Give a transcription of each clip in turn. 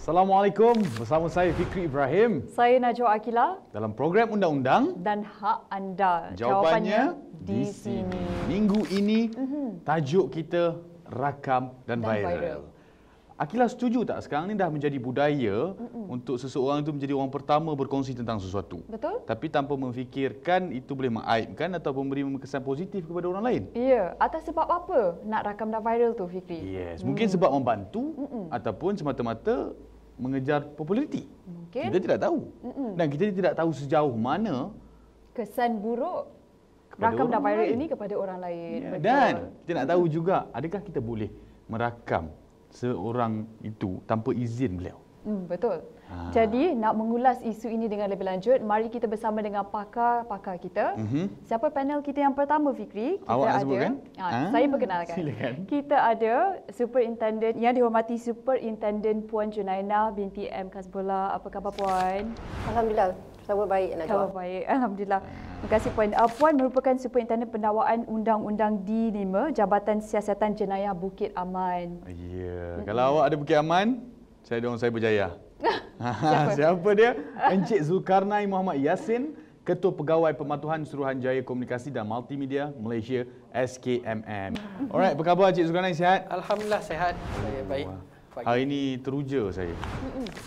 Assalamualaikum, bersama saya Fikri Ibrahim. Saya Najwa Akila. Dalam program Undang-Undang Dan hak anda. Jawapannya di sini. Minggu ini tajuk kita rakam dan viral. Akila setuju tak sekarang ni dah menjadi budaya untuk seseorang itu menjadi orang pertama berkongsi tentang sesuatu. Betul. Tapi tanpa memfikirkan itu boleh mengaibkan atau memberi kesan positif kepada orang lain. Ya, atas sebab apa nak rakam dan viral tu, Fikri? Yes, mungkin sebab membantu ataupun semata-mata mengejar populariti. Mungkin. Kita tidak tahu. Dan kita tidak tahu sejauh mana Kesan buruk kepada rakam dan orang viral lain. ini kepada orang lain. Ya, Betul. dan kita nak tahu juga, adakah kita boleh merakam seorang itu tanpa izin beliau? Betul. Jadi, nak mengulas isu ini dengan lebih lanjut, mari kita bersama dengan pakar-pakar kita. Siapa panel kita yang pertama, Fikri? Kita Awak nak ada, sebutkan? Saya perkenalkan. Silakan. Kita ada Superintendent yang dihormati Superintendent Puan Junaina binti M. Kasbullah. Apa khabar, Puan? Alhamdulillah, sama baik Najwa. Khabar baik, Alhamdulillah. Terima kasih, Puan. Puan merupakan Superintendent Pendakwaan Undang-Undang D5 Jabatan Siasatan Jenayah Bukit Aman. Ya, kalau awak ada Bukit Aman, saya doang saya berjaya. Siapa dia? Encik Zulkarnain Muhammad Yassin, Ketua Pegawai Pematuhan Suruhanjaya Komunikasi dan Multimedia Malaysia SKMM. Alright, apa khabar Encik Zulkarnain, sihat? Alhamdulillah sihat. Saya baik. Hari ini teruja saya.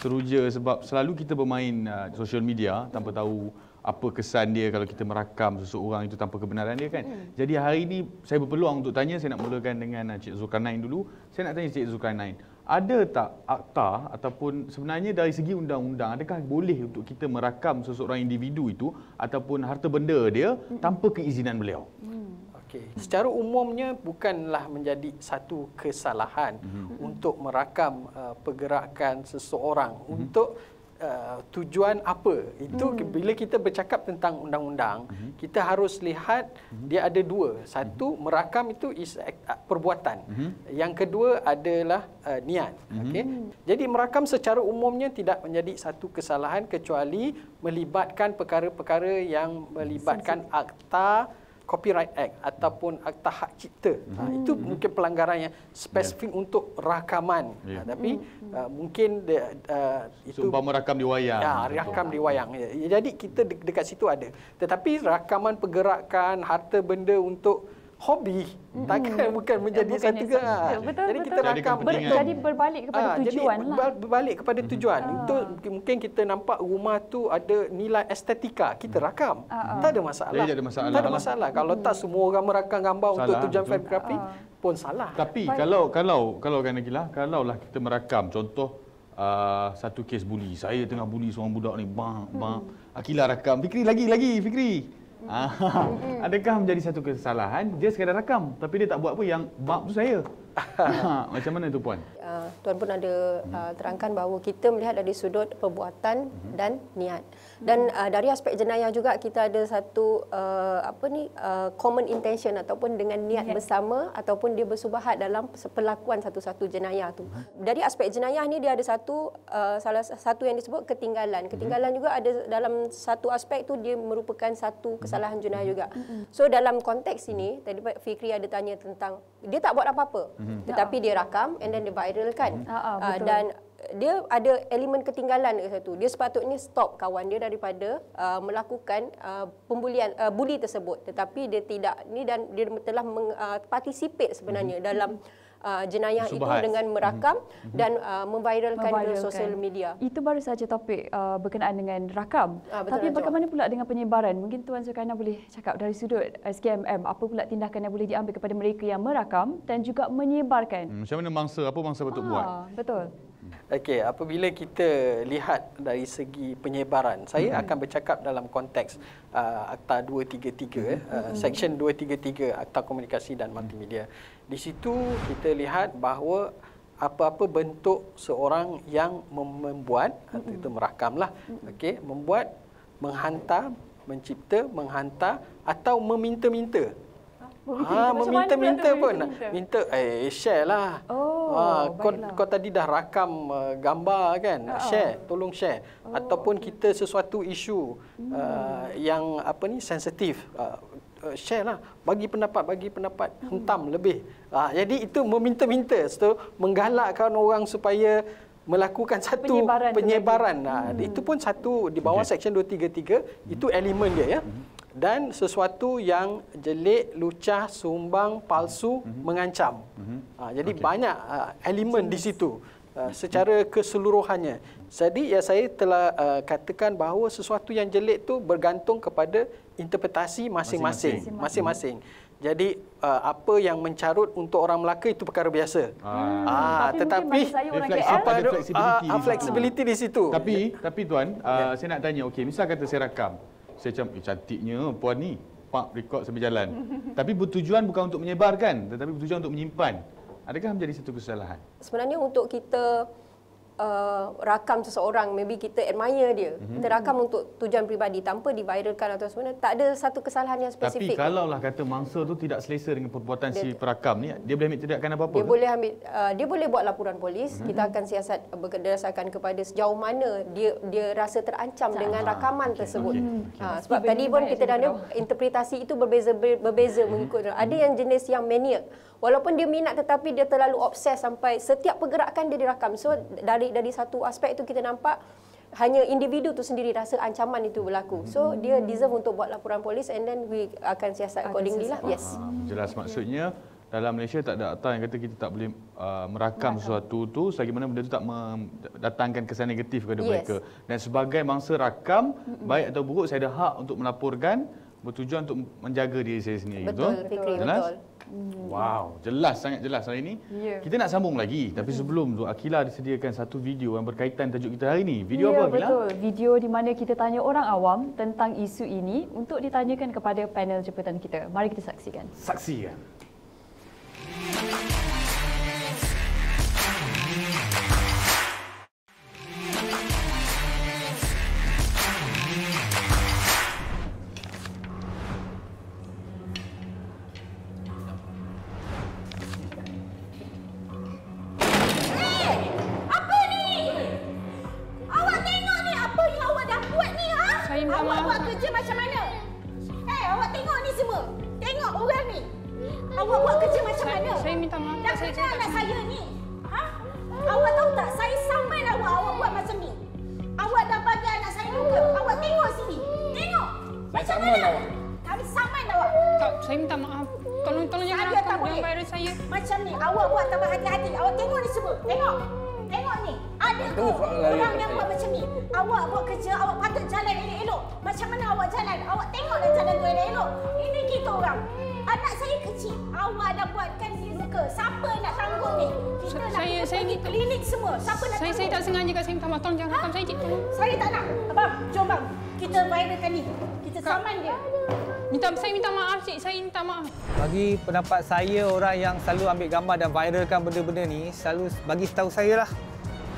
Teruja sebab selalu kita bermain social media tanpa tahu apa kesan dia kalau kita merakam seseorang itu tanpa kebenaran dia kan. Jadi hari ini saya berpeluang untuk tanya, saya nak mulakan dengan Encik Zulkarnain dulu. Saya nak tanya Encik Zulkarnain, ada tak akta ataupun sebenarnya dari segi undang-undang, adakah boleh untuk kita merakam seseorang individu itu ataupun harta benda dia tanpa keizinan beliau? Okey, secara umumnya bukanlah menjadi satu kesalahan untuk merakam pergerakan seseorang untuk tujuan apa. Itu bila kita bercakap tentang undang-undang, kita harus lihat dia ada dua. Satu, merakam itu is perbuatan. Yang kedua adalah niat. Okey. Jadi merakam secara umumnya tidak menjadi satu kesalahan kecuali melibatkan perkara-perkara yang melibatkan akta Copyright Act ataupun akta hak cipta. Itu mungkin pelanggaran yang spesifik untuk rakaman. Tapi mungkin itu seumpama rakam di wayang. Ya, rakam di wayang. Jadi kita dekat situ ada. Tetapi rakaman pergerakan harta benda untuk hobi takkan bukan menjadi satu ke. Betul, jadi kita betul. rakam Jadi berbalik kepada tujuan jadi lah. berbalik kepada tujuan. Untuk mungkin kita nampak rumah tu ada nilai estetika, kita rakam. Tak ada masalah. Tak ada masalah. Tak ada masalah. Kalau tak semua orang merakam gambar untuk Salah, tujuan betul. fotografi pun salah. Tapi kalau kan Akila, kalaulah kita merakam contoh satu kes buli. Saya tengah buli seorang budak ni, bang. Akila rakam. Fikri lagi Fikri. Adakah menjadi satu kesalahan dia sekadar rakam tapi dia tak buat apa yang bab tu saya? Macam mana tu Puan? Tuan pun ada terangkan bahawa kita melihat dari sudut perbuatan dan niat. Dan dari aspek jenayah juga kita ada satu common intention ataupun dengan niat bersama ataupun dia bersubahat dalam perlakuan satu-satu jenayah tu. Dari aspek jenayah ni dia ada salah satu yang disebut ketinggalan. Ketinggalan juga ada dalam satu aspek tu dia merupakan satu kesalahan jenayah juga. So dalam konteks ini tadi Fikri ada tanya tentang dia tak buat apa-apa tetapi dia rakam and then dia viralkan. Dan dia ada elemen ketinggalan dekat situ. Dia sepatutnya stop kawan dia daripada melakukan pembulian buli tersebut, tetapi dia tidak ni dan dia telah participate sebenarnya dalam jenayah Subahat. itu dengan merakam dan memviralkan ke sosial media. Itu baru saja topik berkenaan dengan rakam. Tapi bagaimana pula dengan penyebaran? Mungkin Tuan Zulkarnain boleh cakap dari sudut SKMM, apa pula tindakan yang boleh diambil kepada mereka yang merakam dan juga menyebarkan? Macam mana apa bangsa patut buat? Betul. Okey, apabila kita lihat dari segi penyebaran, saya akan bercakap dalam konteks Akta 233, Section 233 Akta Komunikasi dan Multimedia. Di situ kita lihat bahawa apa-apa bentuk seorang yang membuat atau itu merakamlah, okey, membuat, menghantar, mencipta, menghantar atau meminta-minta. Meminta-minta pun. Minta, share lah. Kau tadi dah rakam gambar kan? Share, tolong share. Ataupun kita sesuatu isu yang sensitif. Share lah. Bagi pendapat, hentam lebih. Jadi itu meminta-minta. So, menggalakkan orang supaya melakukan satu penyebaran. Itu pun satu di bawah Seksyen 233, itu elemen dia ya. Dan sesuatu yang jelik, lucah, sumbang, palsu, mengancam. Jadi banyak elemen di situ secara keseluruhannya. Jadi saya telah katakan bahawa sesuatu yang jelik tu bergantung kepada interpretasi masing-masing. Jadi apa yang mencarut untuk orang Melaka itu perkara biasa. Tetapi flexibility di situ. Tapi tuan, saya nak tanya, okey, misal kata saya rakam, saya macam cantiknya puan ni, pak rekod sambil jalan. Tapi bertujuan bukan untuk menyebarkan, tetapi bertujuan untuk menyimpan. Adakah menjadi satu kesalahan? Sebenarnya untuk kita rakam seseorang, maybe kita admire dia, kita rakam untuk tujuan peribadi tanpa diviralkan atau sebenarnya tak ada satu kesalahan yang spesifik. Tapi kalaulah kata mangsa tu tidak selesa dengan perbuatan si perakam ni, dia boleh ambil tindakan apa-apa? Dia boleh buat laporan polis. Kita akan siasat berdasarkan kepada sejauh mana dia rasa terancam dengan rakaman tersebut. Sebab tadi pun kita dah ada interpretasi itu berbeza mengikut. Ada yang jenis yang maniak. Walaupun dia minat tetapi dia terlalu obses sampai setiap pergerakan dia dirakam. So dari satu aspek itu kita nampak hanya individu tu sendiri rasa ancaman itu berlaku. So dia deserve untuk buat laporan polis and then we akan siasat accordingly lah. Yes. Jelas, maksudnya dalam Malaysia tak ada akta yang kata kita tak boleh merakam sesuatu tu selagi mana benda tu tak mendatangkan kesan negatif kepada mereka. Dan sebagai mangsa rakam, baik atau buruk, saya ada hak untuk melaporkan bertujuan untuk menjaga diri saya sendiri. Betul, Fikri, betul. Wow, jelas, sangat jelas hari ini. Kita nak sambung lagi, tapi sebelum tu Akila disediakan satu video yang berkaitan tajuk kita hari ini. Video apa, Akila? Betul, video di mana kita tanya orang awam tentang isu ini untuk ditanyakan kepada panel jemputan kita. Mari kita saksikan. Saksikan. Awak kerja macam mana? Awak tengok ni semua. Tengok orang ni. Awak buat kerja macam mana? Saya minta maaf. Dah kenal anak saya ni. Awak tahu tak? Saya sampai awak buat macam ni. Awak dah bagi anak saya luka. Awak tengok sini. Tengok. Macam mana? Kami sampai awak. Tak, saya minta maaf. Tolong jangan rakam dalam virus saya. Macam ni. Awak buat tambah hati-hati. Awak tengok ni semua. Tengok. Tengok ni. Ada ke orang yang buat macam ni? Awak buat kerja, awak patut jalan elok-elok. Macam mana awak jalan? Awak tengoklah jalan tu elok-elok. Ini kita orang. Anak saya kecil. Awak dah buatkan dia luka. Siapa nak tanggung ni? Kita nak pergi klinik semua. Siapa nak tanggung? Saya tak sengaja kat saya minta maaf. Tolong jangan rakam saya, cik. Tolong. Saya tak nak. Abang, jom bang. Kita viralkan ni. Kita saman dia. Saya minta maaf, cik. Saya minta maaf. Bagi pendapat saya, orang yang selalu ambil gambar dan viralkan benda-benda ni, selalu bagi tahu saya lah,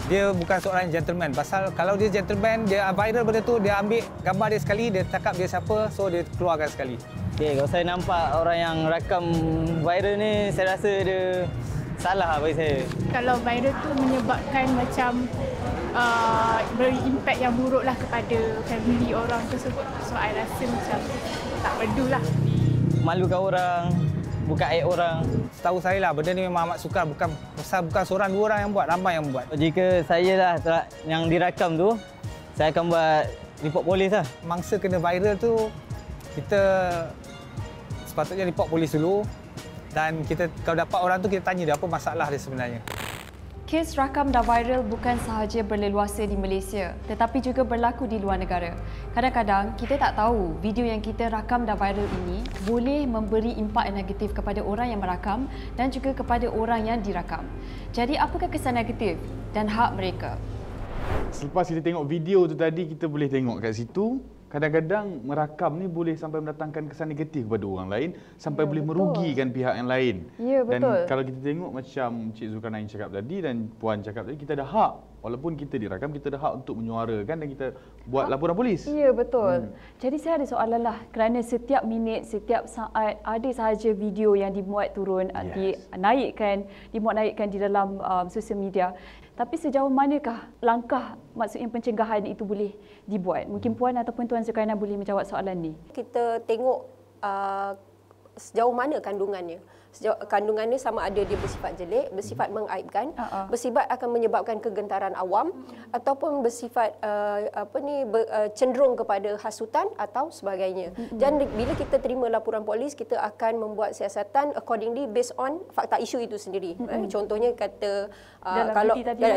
dia bukan seorang gentleman. Pasal kalau dia gentleman, dia viral benda tu, dia ambil gambar dia sekali, dia cakap dia siapa, so dia keluarkan sekali. Okay, kalau saya nampak orang yang rakam viral ni, saya rasa dia salah bagi saya. Kalau viral tu menyebabkan macam beri impak yang buruk lah kepada family orang tersebut. So, I rasa macam tak perlu lah. Malukan orang, bukan aib orang. Setahu saya lah, benda ni memang amat sukar. Bukan seorang dua orang yang buat, ramai yang buat. Jika saya lah yang dirakam tu, saya akan buat report polis lah. Mangsa kena viral tu, kita sepatutnya report polis dulu. Dan kalau dapat orang tu, kita tanya dia apa masalah dia sebenarnya. Kes rakam dah viral bukan sahaja berleluasa di Malaysia, tetapi juga berlaku di luar negara. Kadang-kadang kita tak tahu video yang kita rakam dah viral ini boleh memberi impak negatif kepada orang yang merakam dan juga kepada orang yang dirakam. Jadi apakah kesan negatif dan hak mereka? Selepas kita tengok video tu tadi, kita boleh tengok kat situ kadang-kadang merakam ni boleh sampai mendatangkan kesan negatif kepada orang lain, sampai boleh merugikan pihak yang lain. Ya, betul. Dan kalau kita tengok macam Cik Zulkarnain cakap tadi dan Puan cakap tadi, kita ada hak. Walaupun kita dirakam, kita ada hak untuk menyuarakan dan kita buat laporan polis. Ya, betul. Jadi saya ada soalan lah, kerana setiap minit, setiap saat ada sahaja video yang dimuat turun, dinaikkan di dalam sosial media. Tapi sejauh manakah langkah, maksudnya pencegahan itu boleh dibuat? Mungkin Puan ataupun Tuan Zulkarnain boleh menjawab soalan ni. Kita tengok sejauh mana kandungannya. Kandungannya sama ada dia bersifat jelek, bersifat mengaibkan, bersifat akan menyebabkan kegentaran awam ataupun bersifat cenderung kepada hasutan atau sebagainya. Dan bila kita terima laporan polis, kita akan membuat siasatan accordingly based on fakta isu itu sendiri. Contohnya kata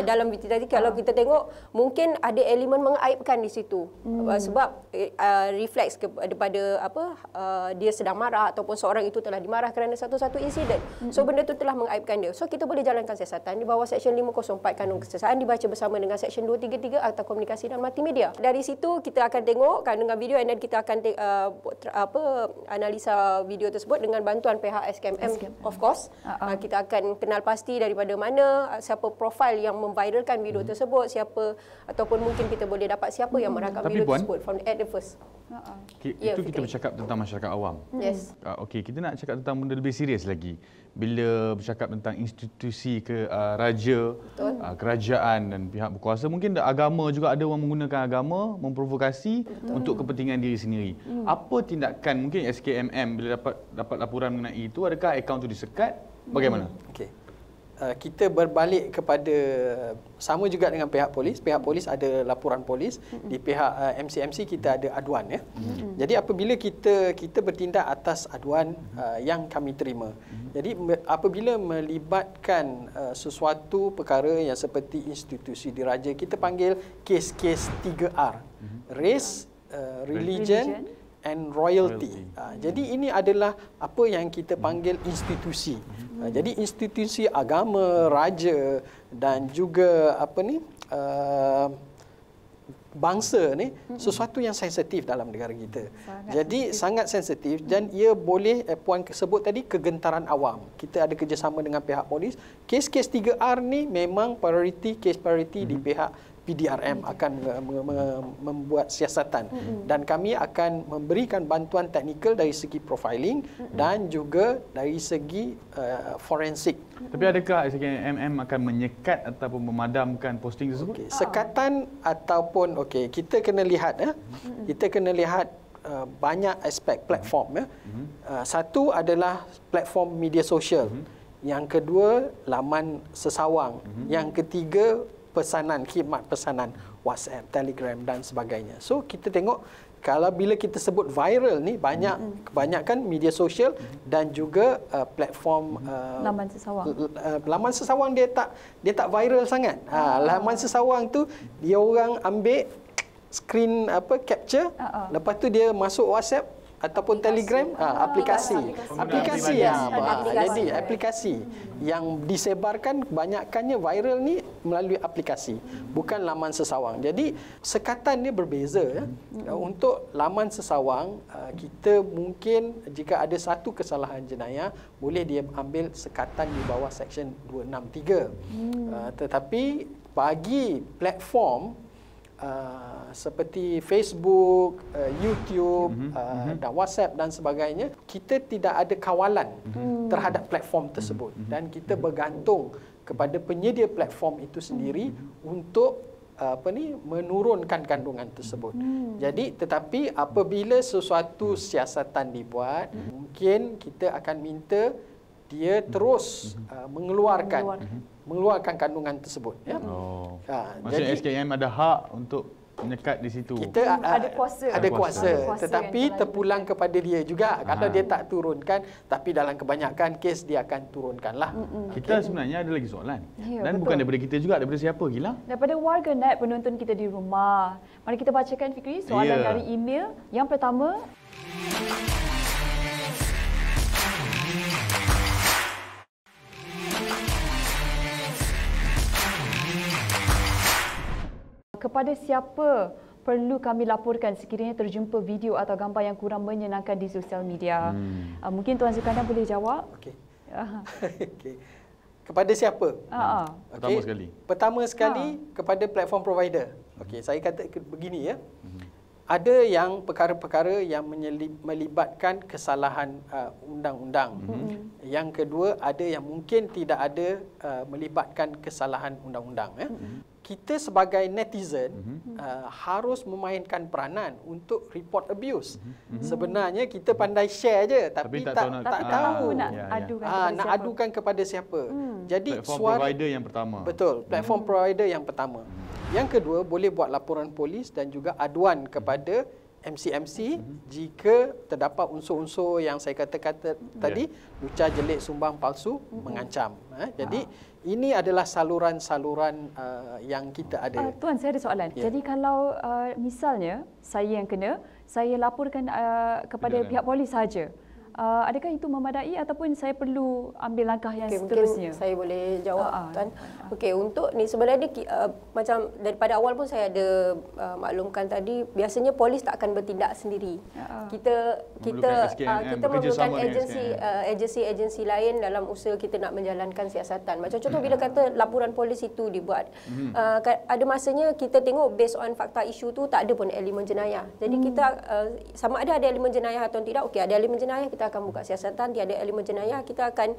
dalam VT tadi kalau kita tengok mungkin ada elemen mengaibkan di situ sebab refleks daripada dia sedang marah ataupun seorang itu telah dimarah kerana satu-satu insiden. So benda itu telah mengaibkan dia. So kita boleh jalankan siasatan di bawah Seksyen 504 Kanun Kesesahan dibaca bersama dengan Seksyen 233 Akta Komunikasi dan Multimedia. Dari situ kita akan tengok kandungan video dan kita akan analisa video tersebut dengan bantuan pihak SKMM of course. Kita akan kenal pasti daripada mana, siapa profil yang memviralkan video tersebut, siapa ataupun mungkin kita boleh dapat siapa yang merakam video tersebut from at the first. Itu kita bercakap tentang masyarakat awam. Yes. Okey, kita nak cakap tentang benda lebih serius lagi. Bila bercakap tentang institusi raja, kerajaan dan pihak berkuasa, mungkin agama juga ada orang menggunakan agama memprovokasi untuk kepentingan diri sendiri. Apa tindakan mungkin SKMM bila dapat laporan mengenai itu, adakah akaun itu disekat? Bagaimana? Okey. Kita berbalik kepada sama juga dengan pihak polis. Pihak polis ada laporan polis, di pihak MCMC kita ada aduan ya. Jadi apabila kita bertindak atas aduan yang kami terima. Jadi apabila melibatkan sesuatu perkara yang seperti institusi diraja, kita panggil kes-kes 3R. Race, religion and royalty. Jadi ini adalah apa yang kita panggil institusi. Jadi institusi agama, raja dan juga bangsa ni sesuatu yang sensitif dalam negara kita. Jadi sangat sensitif dan ia boleh Puan sebut tadi kegentaran awam. Kita ada kerjasama dengan pihak polis. Kes-kes 3R ni memang case priority di pihak PDRM akan membuat siasatan dan kami akan memberikan bantuan teknikal dari segi profiling dan juga dari segi forensik. Tapi adakah SKMM akan menyekat ataupun memadamkan posting tersebut? Sekatan ataupun kita kena lihat kita kena lihat banyak aspek platform satu adalah platform media sosial. Yang kedua laman sesawang. Yang ketiga khidmat pesanan WhatsApp, Telegram dan sebagainya. So kita tengok kalau bila kita sebut viral ni kebanyakan media sosial dan juga platform laman sesawang. Laman sesawang dia tak viral sangat. Laman sesawang tu dia orang ambil screen capture, lepas tu dia masuk WhatsApp ataupun Telegram, aplikasi yang disebarkan kebanyakannya viral ni melalui aplikasi, bukan laman sesawang. Jadi sekatan dia berbeza ya. Untuk laman sesawang kita mungkin jika ada satu kesalahan jenayah boleh dia ambil sekatan di bawah Seksyen 263. Tetapi bagi platform seperti Facebook, YouTube, dan WhatsApp dan sebagainya, kita tidak ada kawalan terhadap platform tersebut dan kita bergantung kepada penyedia platform itu sendiri untuk menurunkan kandungan tersebut. Jadi tetapi apabila sesuatu siasatan dibuat, mungkin kita akan minta dia terus mengeluarkan kandungan tersebut ya. Maksudnya SKM ada hak untuk menyekat di situ. Kita ada kuasa tetapi terpulang kepada dia juga kalau dia tak turunkan, tapi dalam kebanyakan kes dia akan turunkanlah. Kita sebenarnya ada lagi soalan. Dan bukan daripada kita juga, daripada siapa Gilang? Daripada warganet penonton kita di rumah. Mari kita bacakan Fikri soalan dari email. Yang pertama, kepada siapa perlu kami laporkan sekiranya terjumpa video atau gambar yang kurang menyenangkan di sosial media? Mungkin Tuan Zulkarnain boleh jawab. Okey. Okey. Kepada siapa? Pertama sekali. Pertama sekali kepada platform provider. Okey, saya kata begini ya. Ada yang perkara-perkara yang melibatkan kesalahan undang-undang. Yang kedua, ada yang mungkin tidak ada melibatkan kesalahan undang-undang. Kita sebagai netizen harus memainkan peranan untuk report abuse. Sebenarnya kita pandai share je, tapi tak tahu nak adukan kepada siapa. Jadi platform provider yang pertama. Betul, platform provider yang pertama. Yang kedua, boleh buat laporan polis dan juga aduan kepada MCMC jika terdapat unsur-unsur yang saya kata tadi, lucah, jelik, sumbang, palsu, mengancam. Jadi ini adalah saluran-saluran yang kita ada. Tuan, saya ada soalan. Jadi kalau misalnya saya yang kena, saya laporkan kepada pihak polis saja. Adakah itu memadai ataupun saya perlu ambil langkah yang seterusnya? Mungkin saya boleh jawab, Tuan. Okey, untuk ni sebenarnya macam daripada awal pun saya ada maklumkan tadi, biasanya polis tak akan bertindak sendiri. Kita memerlukan agensi lain dalam usaha kita nak menjalankan siasatan. Macam contoh bila kata laporan polis itu dibuat, ada masanya kita tengok based on fakta isu tu tak ada pun elemen jenayah. Jadi kita sama ada elemen jenayah atau tidak. Okey, ada elemen jenayah, kita akan buka siasatan. Tiada elemen jenayah, kita akan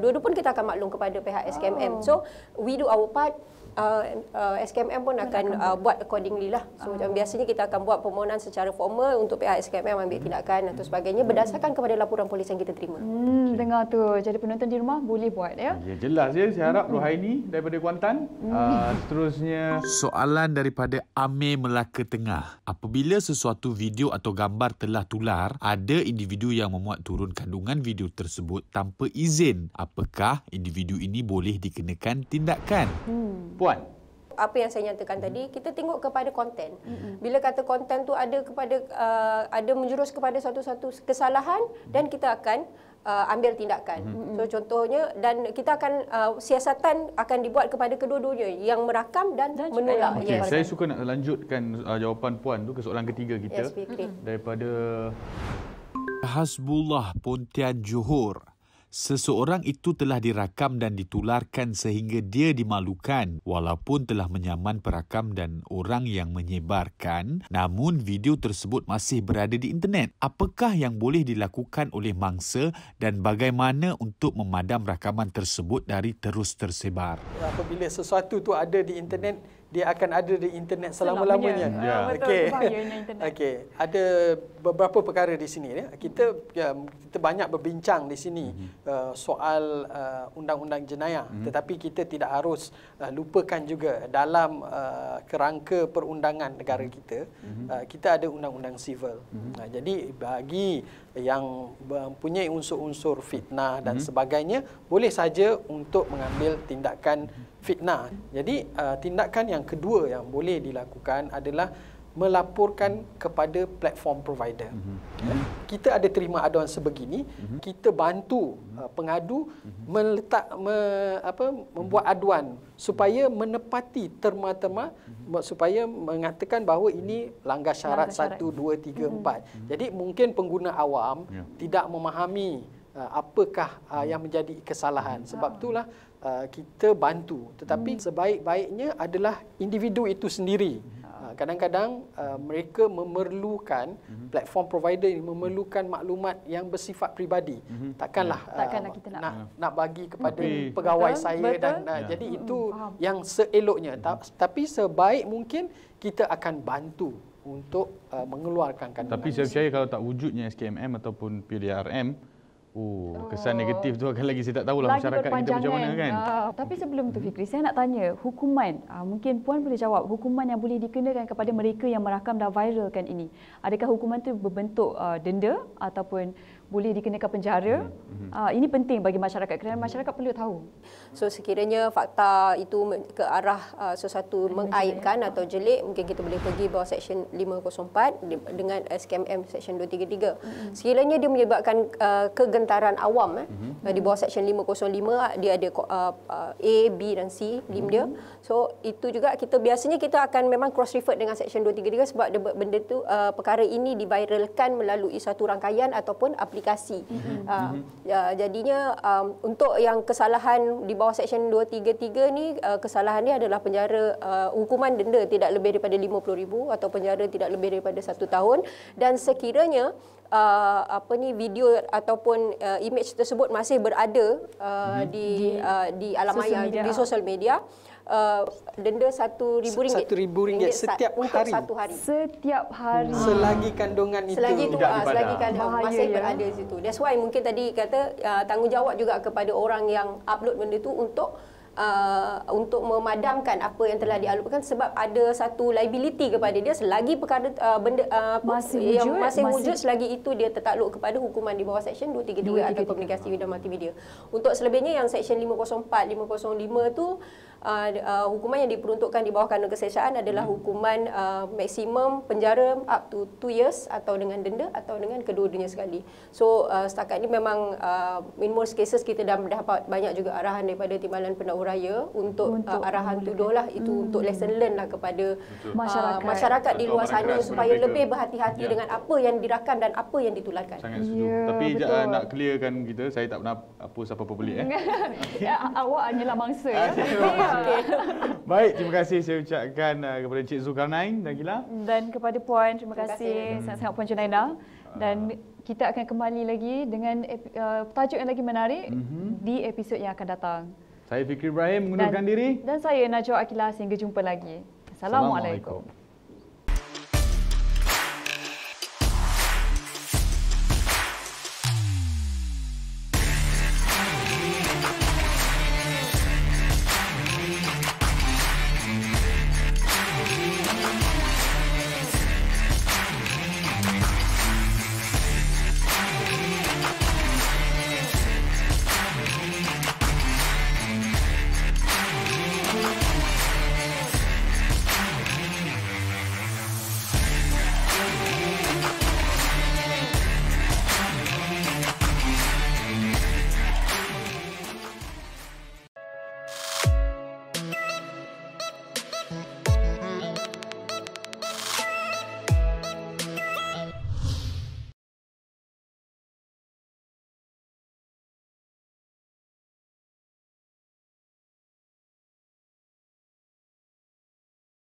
dua-dua pun kita akan maklum kepada pihak SKMM. So we do our part. SKMM pun akan buat accordingly lah. So biasanya kita akan buat permohonan secara formal untuk pihak SKMM ambil tindakan atau sebagainya berdasarkan kepada laporan polis yang kita terima. Dengar tu. Jadi penonton di rumah boleh buat ya. Ya, jelas ya. Saya harap Rohaini daripada Kuantan. Seterusnya soalan daripada Amir Melaka Tengah. Apabila sesuatu video atau gambar telah tular, ada individu yang memuat turun kandungan video tersebut tanpa izin. Apakah individu ini boleh dikenakan tindakan? Puan, apa yang saya nyatakan tadi, kita tengok kepada konten. Bila kata konten tu ada menjurus kepada satu-satu kesalahan, dan kita akan ambil tindakan. So contohnya, dan kita akan siasatan akan dibuat kepada kedua-duanya, yang merakam dan menular. Okay, saya suka nak lanjutkan jawapan Puan tu ke soalan ketiga kita. Daripada Hasbullah Pontian Johor. Seseorang itu telah dirakam dan ditularkan sehingga dia dimalukan walaupun telah menyaman perakam dan orang yang menyebarkan, namun video tersebut masih berada di internet. Apakah yang boleh dilakukan oleh mangsa dan bagaimana untuk memadam rakaman tersebut dari terus tersebar? Apabila sesuatu tu ada di internet, dia akan ada di internet selama-lamanya. Okey. Okey, ada beberapa perkara di sini ya. Kita banyak berbincang di sini soal undang-undang jenayah, tetapi kita tidak harus lupakan juga dalam kerangka perundangan negara kita, kita ada undang-undang sivil. Jadi bagi yang mempunyai unsur-unsur fitnah dan sebagainya, boleh saja untuk mengambil tindakan fitnah. Jadi tindakan yang kedua yang boleh dilakukan adalah melaporkan kepada platform provider. Kita ada terima aduan sebegini, kita bantu pengadu membuat aduan supaya menepati terma-terma, supaya mengatakan bahawa ini langgar syarat 1, 2, 3, 4. Jadi mungkin pengguna awam tidak memahami apakah yang menjadi kesalahan. Sebab itulah kita bantu. Tetapi sebaik-baiknya adalah individu itu sendiri. Kadang-kadang mereka memerlukan platform provider ini memerlukan maklumat yang bersifat peribadi. Takkanlah kita nak bagi kepada pegawai saya dan jadi itu yang seeloknya. Tapi sebaik mungkin kita akan bantu untuk mengeluarkan kandungan. Tapi saya percaya kalau tak wujudnya SKMM ataupun PDRM, kesan negatif tu akan lagi, saya tak tahulah masyarakat kita macam mana kan. Tapi sebelum tu Fikri, saya nak tanya hukuman. Mungkin Puan boleh jawab hukuman yang boleh dikenakan kepada mereka yang merakam dan viralkan ini. Adakah hukuman tu berbentuk denda ataupun boleh dikenakan penjara. Ini penting bagi masyarakat kerana masyarakat perlu tahu. So sekiranya fakta itu ke arah sesuatu mengaibkan atau jelik, mungkin kita boleh pergi bawah Seksyen 504 dengan SKMM Seksyen 233. Sekiranya dia menyebabkan kegentaran awam, di bawah Seksyen 505 dia ada A, B dan C lim dia. So itu juga biasanya kita akan memang cross refer dengan Seksyen 233 sebab benda tu perkara ini diviralkan melalui satu rangkaian ataupun aplikasi. Jadinya untuk yang kesalahan di bawah Seksyen 233 ni, kesalahan ni adalah penjara, hukuman denda tidak lebih daripada RM50,000 atau penjara tidak lebih daripada 1 tahun, dan sekiranya video ataupun image tersebut masih berada di alam maya, di sosial media, denda RM1,000 setiap hari. Setiap hari. Selagi kandungan itu selagi masih berada di situ. That's why mungkin tadi kata tanggungjawab juga kepada orang yang upload benda tu untuk memadamkan apa yang telah diuploadkan, sebab ada satu liability kepada dia selagi perkara benda masih wujud, selagi itu dia tertakluk kepada hukuman di bawah Seksyen 233 atau komunikasi dan multimedia. Untuk selebihnya yang Seksyen 504, 505 tu hukuman yang diperuntukkan di bawah kanun keseksaan adalah hukuman maksimum penjara up to 2 years atau dengan denda atau dengan kedua-duanya sekali. So setakat ini memang in most cases kita dah mendapat banyak juga arahan daripada Timbalan Pendakwa Raya untuk arahan tuduhlah itu untuk lesson learn lah kepada masyarakat di luar sana supaya lebih berhati-hati dengan apa yang dirakam dan apa yang ditularkan. Sangat setuju. Tapi nak clearkan kita, saya tak pernah siapa-apa pelik. Awak hanyalah mangsa. Baik, terima kasih saya ucapkan kepada Encik Zulkarnain dan Gila. Dan kepada Puan, terima kasih sangat-sangat Puan Junaida. Dan kita akan kembali lagi dengan tajuk yang lagi menarik di episod yang akan datang. Saya Fikri Ibrahim mengundurkan diri. Dan saya Najwa Akilah, sehingga jumpa lagi. Assalamualaikum.